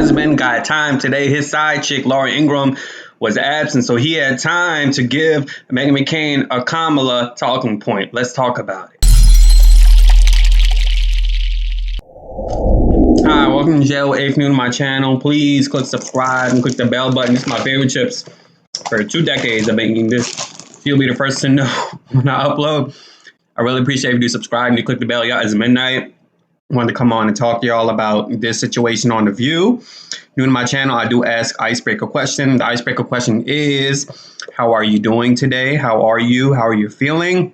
husband got time today. His side chick, Laura Ingraham, was absent, so he had time to give Meghan McCain a Kamala talking point. Let's talk about it. Hi, welcome to JO. If new to my channel, please click subscribe and click the bell button. It's my favorite chips. For 2 decades of making this, you'll be the first to know when I upload. I really appreciate if you do subscribe and you click the bell. Y'all, it's midnight. I wanted to come on and talk to y'all about this situation on The View. New to my channel, I do ask icebreaker question. The icebreaker question is, how are you doing today? How are you? How are you feeling?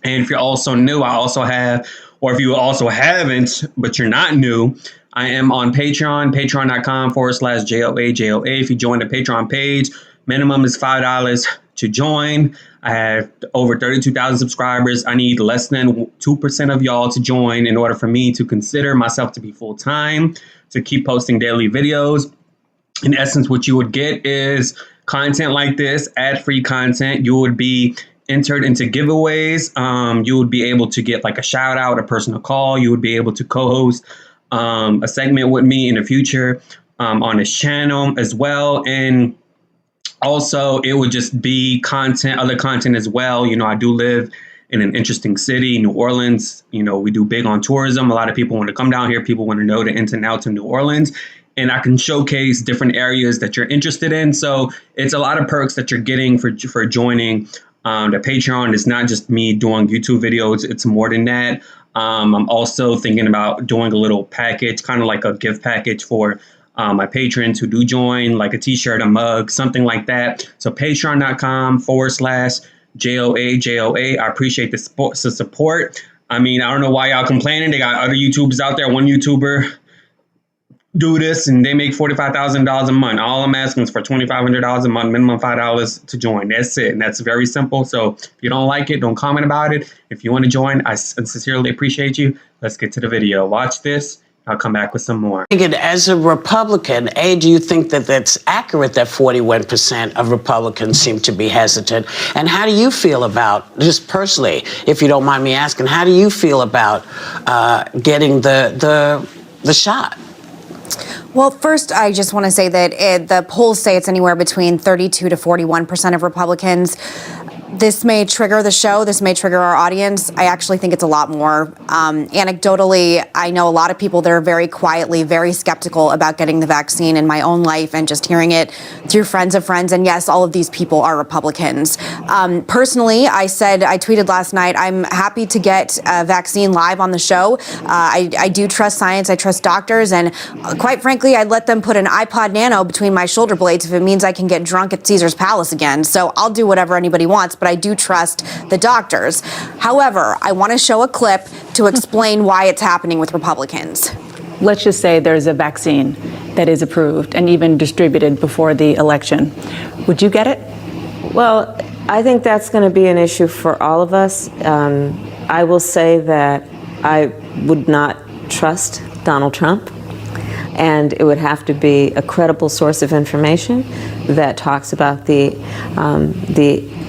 And if you're also new, I also have, or if you also haven't, but you're not new, I am on Patreon, patreon.com/JOA. If you join the Patreon page, minimum is $5 to join. I have over 32,000 subscribers. I need less than 2% of y'all to join in order for me to consider myself to be full-time, to keep posting daily videos. In essence, what you would get is content like this, ad-free content. You would be entered into giveaways. You would be able to get like a shout out, a personal call. You would be able to co-host a segment with me in the future on this channel as well. And also, it would just be content, other content as well. You know, I do live in an interesting city, New Orleans. You know, we do big on tourism. A lot of people want to come down here. People want to know the ins and outs of New Orleans. And I can showcase different areas that you're interested in. So it's a lot of perks that you're getting for joining the Patreon. It's not just me doing YouTube videos. It's more than that. I'm also thinking about doing a little package, kind of like a gift package for my patrons who do join, like a t-shirt, a mug, something like that. So patreon.com/JOA. I appreciate the support. I mean, I don't know why y'all complaining. They got other YouTubers out there. One YouTuber do this and they make $45,000 a month. All I'm asking is for $2,500 a month, minimum $5 to join. That's it. And that's very simple. So if you don't like it, don't comment about it. If you want to join, I sincerely appreciate you. Let's get to the video. Watch this. I'll come back with some more. As a Republican, do you think that that's accurate that 41% of Republicans seem to be hesitant? And how do you feel about, just personally, if you don't mind me asking, how do you feel about getting the shot? Well, first, I just want to say that the polls say it's anywhere between 32 to 41% of Republicans. This may trigger the show. This may trigger our audience. I actually think it's a lot more. Anecdotally, I know a lot of people that are very quietly, very skeptical about getting the vaccine in my own life and just hearing it through friends of friends. And yes, all of these people are Republicans. Personally, I tweeted last night, I'm happy to get a vaccine live on the show. I do trust science. I trust doctors. And quite frankly, I'd let them put an iPod Nano between my shoulder blades if it means I can get drunk at Caesar's Palace again. So I'll do whatever anybody wants. But I do trust the doctors. However, I want to show a clip to explain why it's happening with Republicans. Let's just say there's a vaccine that is approved and even distributed before the election. Would you get it? Well, I think that's going to be an issue for all of us. I will say that I would not trust Donald Trump, and it would have to be a credible source of information that talks about the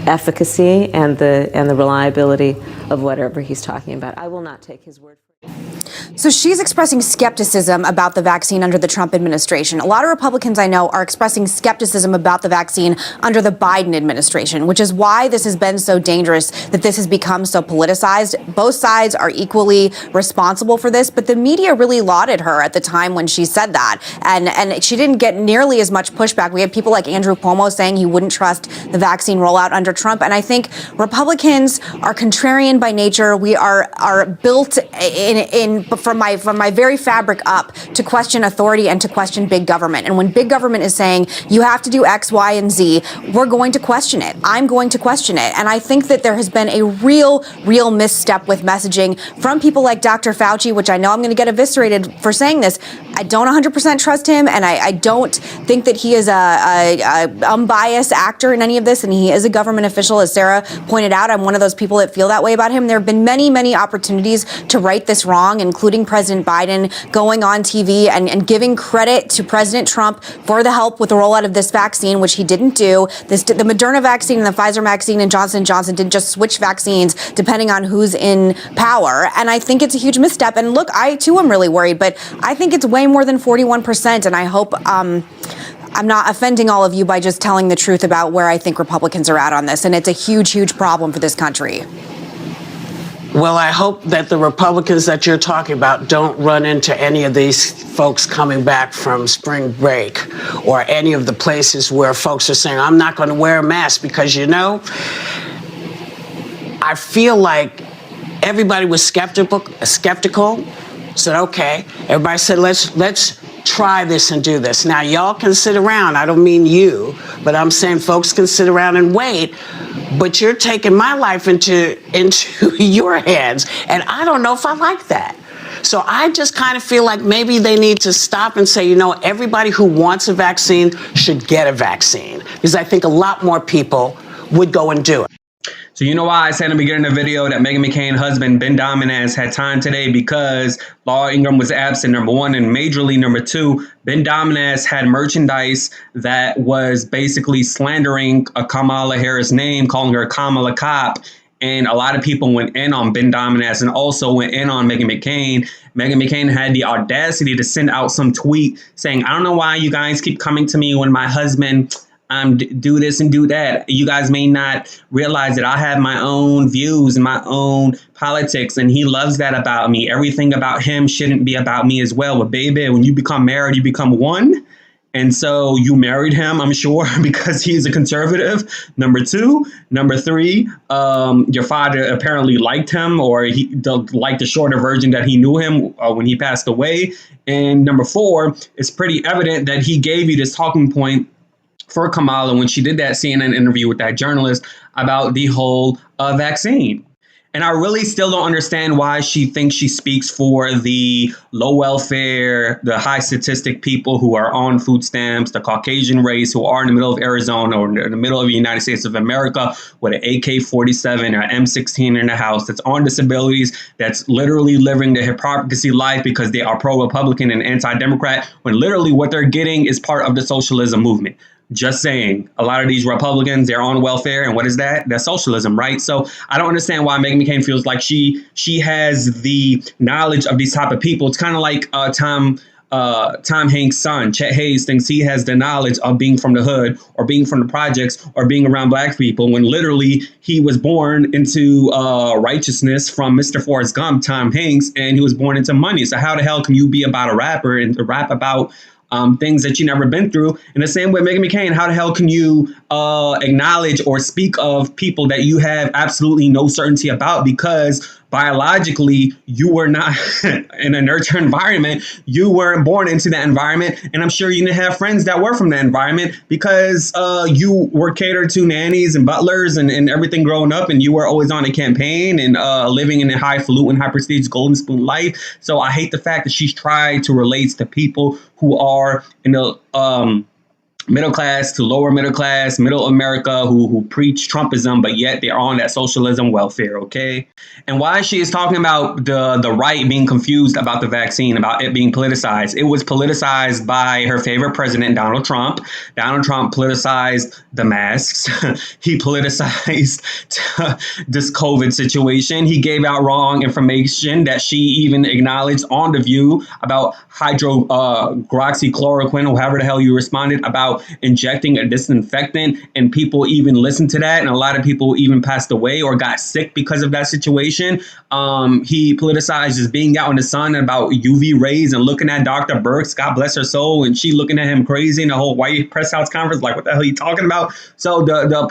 efficacy and the reliability of whatever he's talking about. I will not take his word for it. So she's expressing skepticism about the vaccine under the Trump administration. A lot of Republicans I know are expressing skepticism about the vaccine under the Biden administration, which is why this has been so dangerous, that this has become so politicized. Both sides are equally responsible for this, but the media really lauded her at the time when she said that. And she didn't get nearly as much pushback. We had people like Andrew Cuomo saying he wouldn't trust the vaccine rollout under Trump. And I think Republicans are contrarian by nature. We are built from my very fabric up to question authority and to question big government. And when big government is saying you have to do X, Y, and Z, we're going to question it. I'm going to question it. And I think that there has been a real misstep with messaging from people like Dr. Fauci, which I know I'm going to get eviscerated for saying this. I don't 100% trust him, and I don't think that he is a unbiased actor in any of this, and he is a government official, as Sarah pointed out. I'm one of those people that feel that way about him. There have been many opportunities to right this wrong, including President Biden going on TV and giving credit to President Trump for the help with the rollout of this vaccine, which he didn't do. The Moderna vaccine and the Pfizer vaccine and Johnson & Johnson didn't just switch vaccines depending on who's in power. And I think it's a huge misstep. And look, I too am really worried, but I think it's way way more than 41%. And I hope I'm not offending all of you by just telling the truth about where I think Republicans are at on this. And it's a huge, huge problem for this country. Well, I hope that the Republicans that you're talking about don't run into any of these folks coming back from spring break or any of the places where folks are saying, I'm not going to wear a mask because, you know, I feel like everybody was skeptical, said, OK. Everybody said, let's try this and do this. Now, y'all can sit around. I don't mean you, but I'm saying folks can sit around and wait. But you're taking my life into your hands. And I don't know if I like that. So I just kind of feel like maybe they need to stop and say, you know, everybody who wants a vaccine should get a vaccine. Because I think a lot more people would go and do it. So you know why I said in the beginning of the video that Meghan McCain's husband, Ben Dominance, had time today? Because Laura Ingraham was absent, number one, and majorly, number two, Ben Dominance had merchandise that was basically slandering a Kamala Harris name, calling her Kamala Cop. And a lot of people went in on Ben Dominance and also went in on Meghan McCain. Meghan McCain had the audacity to send out some tweet saying, I don't know why you guys keep coming to me when my husband do this and do that. You guys may not realize that I have my own views and my own politics, and he loves that about me. Everything about him shouldn't be about me as well. But baby, when you become married, you become one. And so you married him, I'm sure, because he's a conservative. Number two. Number three, your father apparently liked him, or he liked the shorter version that he knew him when he passed away. And number four, it's pretty evident that he gave you this talking point for Kamala when she did that CNN interview with that journalist about the whole vaccine. And I really still don't understand why she thinks she speaks for the low welfare, the high statistic people who are on food stamps, the Caucasian race who are in the middle of Arizona or in the middle of the United States of America with an AK-47 or M16 in the house, that's on disabilities, that's literally living the hypocrisy life because they are pro-Republican and anti-Democrat, when literally what they're getting is part of the socialism movement. Just saying, a lot of these Republicans, they're on welfare. And what is that? That's socialism, right? So I don't understand why Meghan McCain feels like she has the knowledge of these type of people. It's kind of like Tom Hanks' son, Chet Hayes, thinks he has the knowledge of being from the hood or being from the projects or being around black people when literally he was born into righteousness from Mr. Forrest Gump, Tom Hanks, and he was born into money. So how the hell can you be about a rapper and rap about things that you never been through? In the same way, Meghan McCain, how the hell can you acknowledge or speak of people that you have absolutely no certainty about because biologically you were not in a nurture environment, you weren't born into that environment, and I'm sure you didn't have friends that were from that environment because you were catered to nannies and butlers and everything growing up, and you were always on a campaign and living in a highfalutin, high prestige golden spoon life. So I hate the fact that she's tried to relate to people who are in the middle class to lower middle class, middle America, who preach Trumpism, but yet they're on that socialism welfare, okay? And why she is talking about the right being confused about the vaccine, about it being politicized. It was politicized by her favorite president, Donald Trump. Donald Trump politicized the masks. He politicized this COVID situation. He gave out wrong information that she even acknowledged on The View about hydroxychloroquine, or however the hell you responded, about injecting a disinfectant, and people even listened to that, and a lot of people even passed away or got sick because of that situation. He politicized just being out in the sun about UV rays and looking at Dr. Birx, God bless her soul, and she looking at him crazy in the whole White Press House conference, like, what the hell are you talking about? So the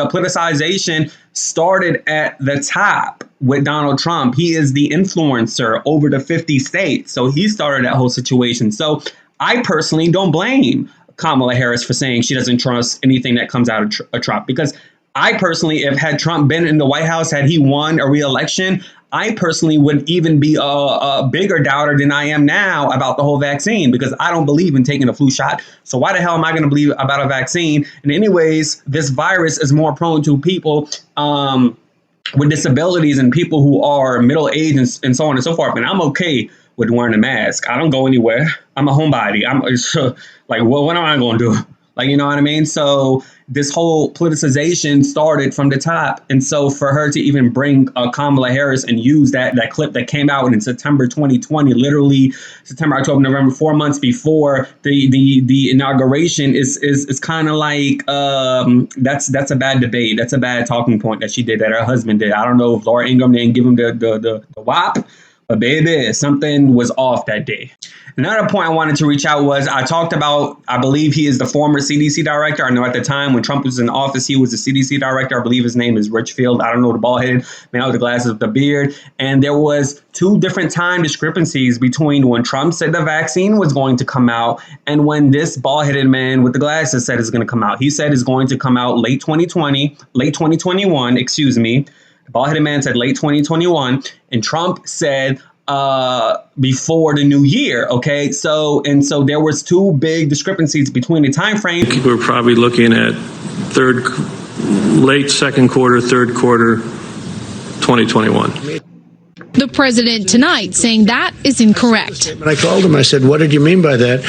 politicization started at the top with Donald Trump. He is the influencer over the 50 states. So he started that whole situation. So I personally don't blame Kamala Harris for saying she doesn't trust anything that comes out of Trump, because I personally, if had Trump been in the White House, had he won a re-election, I personally would even be a bigger doubter than I am now about the whole vaccine, because I don't believe in taking a flu shot. So why the hell am I going to believe about a vaccine? And anyways, this virus is more prone to people with disabilities and people who are middle-aged and so on and so forth. And I'm okay with wearing a mask. I don't go anywhere. I'm a homebody. Like, what am I going to do? Like, you know what I mean? So this whole politicization started from the top. And so for her to even bring Kamala Harris and use that clip that came out in September 2020, literally September, October, November, 4 months before the inauguration is kind of like that's a bad debate. That's a bad talking point that she did, that her husband did. I don't know if Laura Ingraham didn't give him the whop, but baby, something was off that day. Another point I wanted to reach out was, I talked about, I believe he is the former CDC director. I know at the time when Trump was in office, he was the CDC director. I believe his name is Richfield. I don't know, the bald-headed man with the glasses with the beard. And there was 2 different time discrepancies between when Trump said the vaccine was going to come out and when this bald-headed man with the glasses said it's going to come out. He said it's going to come out late 2021, excuse me. The bald-headed man said late 2021, and Trump said before the new year. Okay, so there was 2 big discrepancies between the time frame. We're probably looking at late second quarter, third quarter, 2021. The president tonight saying that is incorrect. But I called him. I said, "What did you mean by that?"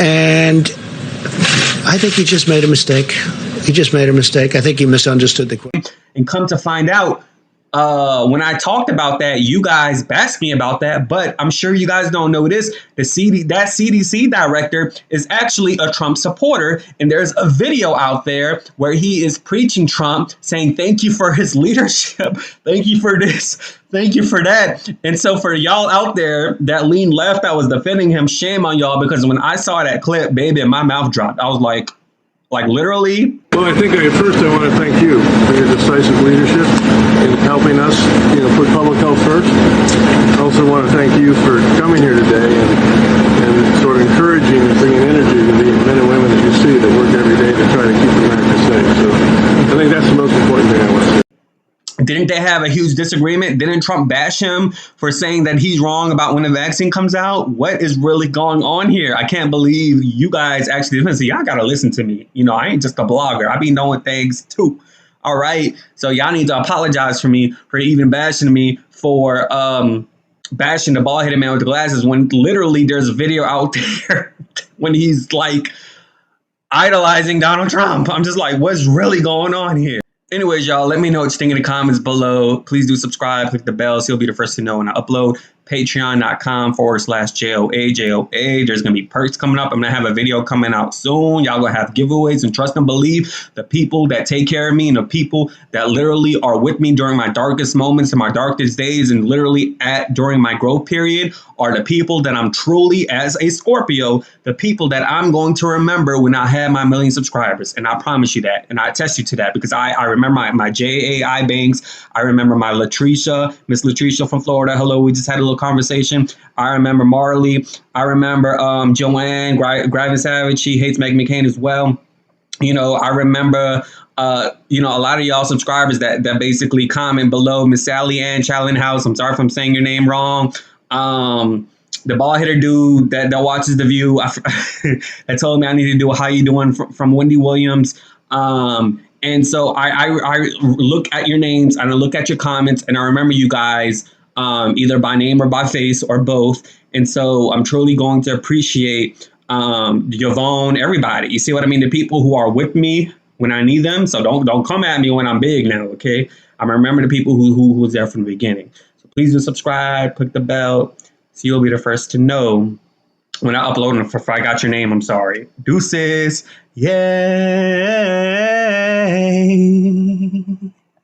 And I think he just made a mistake. He just made a mistake. I think he misunderstood the question. And come to find out, when I talked about that, you guys bashed me about that, but I'm sure you guys don't know this. That CDC director is actually a Trump supporter, and there's a video out there where he is preaching Trump, saying thank you for his leadership, thank you for this, thank you for that. And so for y'all out there that lean left, I was defending him, shame on y'all, because when I saw that clip, baby, my mouth dropped. I was like literally. Well, I think first I want to thank you for your decisive leadership in helping us, put public health first. I also want to thank you for coming here today and sort of encouraging and bringing energy to the men and women that you see that work every day to try to keep America safe. So I think that's the most important thing I want to say. Didn't they have a huge disagreement? Didn't Trump bash him for saying that he's wrong about when the vaccine comes out? What is really going on here? I can't believe you guys actually listen. Y'all got to listen to me. I ain't just a blogger. I be knowing things too. All right. So y'all need to apologize for me for even bashing me for bashing the bald-headed man with the glasses, when literally there's a video out there when he's like idolizing Donald Trump. I'm just like, what's really going on here? Anyways, y'all, let me know what you think in the comments below. Please do subscribe, click the bell so you'll be the first to know when I upload. Patreon.com/JOA. There's going to be perks coming up. I'm going to have a video coming out soon. Y'all going to have giveaways, and trust and believe the people that take care of me and the people that literally are with me during my darkest moments and my darkest days and literally during my growth period are the people that I'm truly, as a Scorpio, the people that I'm going to remember when I have my 1 million subscribers. And I promise you that. And I attest you to that, because I remember my JAI Banks. I remember my Miss Latricia from Florida. Hello, we just had a little conversation. I remember Marley. I remember Joanne Gravin Savage. She hates Meghan McCain as well. I remember a lot of y'all subscribers that basically comment below. Miss Sally Ann Challenhouse. I'm sorry if I'm saying your name wrong. The bald-headed dude that watches The View that told me I need to do a How You Doing from Wendy Williams. And so I look at your names and I look at your comments and I remember you guys either by name or by face or both. And so I'm truly going to appreciate Yvonne, everybody. You see what I mean? The people who are with me when I need them. So don't come at me when I'm big now, okay? I remember the people who was there from the beginning. So please do subscribe, click the bell, so you'll be the first to know when I upload. And if I got your name, I'm sorry. Deuces. Yay.